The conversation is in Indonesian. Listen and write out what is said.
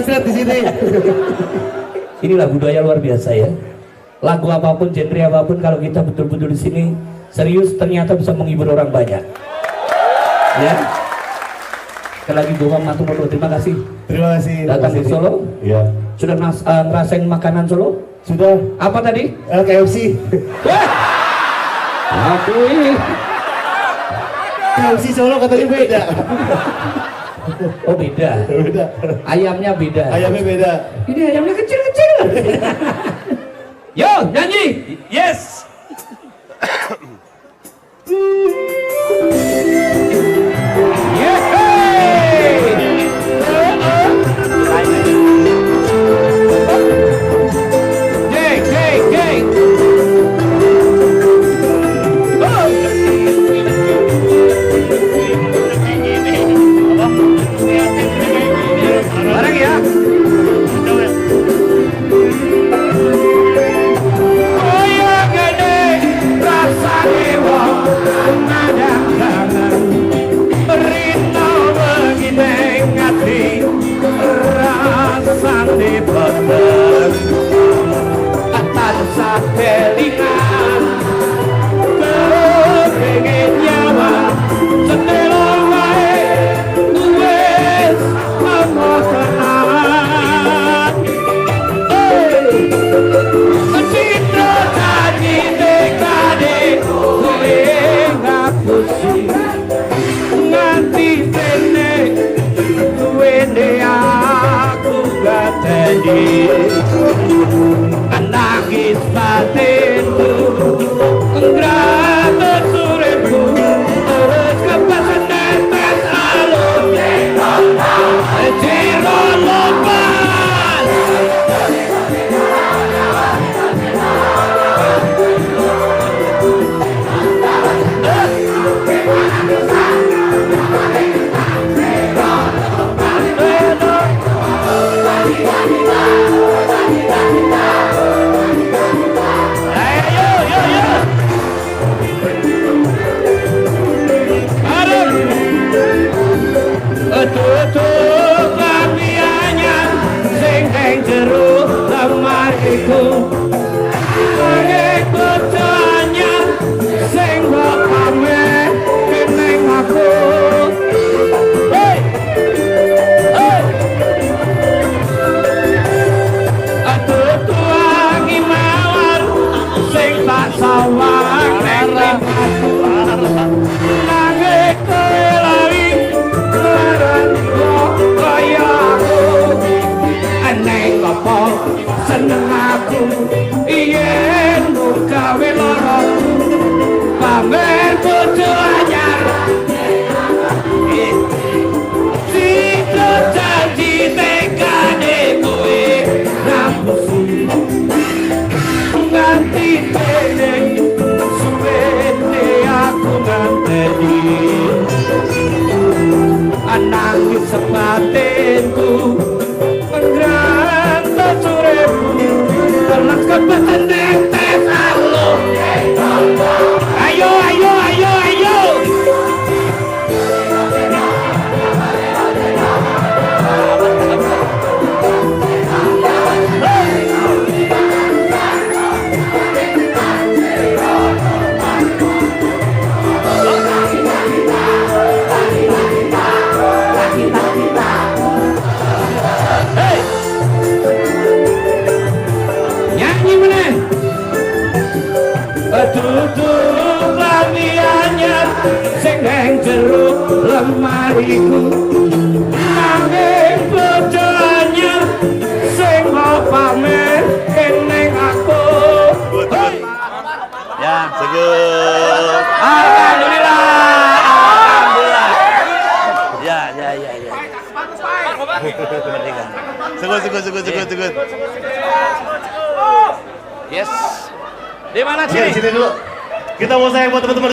translate di sini. Inilah budaya luar biasa ya. Lagu apapun, genre apapun, kalau kita betul-betul di sini serius, ternyata bisa menghibur orang banyak. Ya. Sekali lagi Bapak Matur, terima kasih. Terima kasih. Datang di Solo. Iya. Sudah ngerasain makanan Solo? Sudah. Apa tadi? KFC. Wah. Aduh. KFC Solo katanya beda. Oh beda. Beda. Ayamnya beda. Ayamnya beda. Ini ayamnya kecil-kecil. Yo, nyanyi. Yes. Barang ya. Nangis batinku, ngrata sureku, terus kepasan netes alun, jiro lopas. Tutup lampiannya sing ing jero lemariku, nanging bocahnya sing mbok pamer keneng aku. Hey, hey. Tutup wangi mawar sing tak sawang ning mripaku, nanging kowe lali kaya aku, aneh apa seneng aku, yen gawe lara pamer bojo anyar. Cita janji tekane kowe rambusi nganti teneng suwene aku nganteni. Nangis sebatinku, ngranta sureku, terus kepasan netes alun. Ayo, ayo, ayo, ayo. Tutup lampiannya sing ing jero lemariku, nanging bocahnya sing mbok pamer keneng aku. Ya, seger. Alhamdulillah. Alhamdulillah. Ya. Seger. Yes. Di mana Sini sih? dulu. Kita mau sayang buat teman-teman.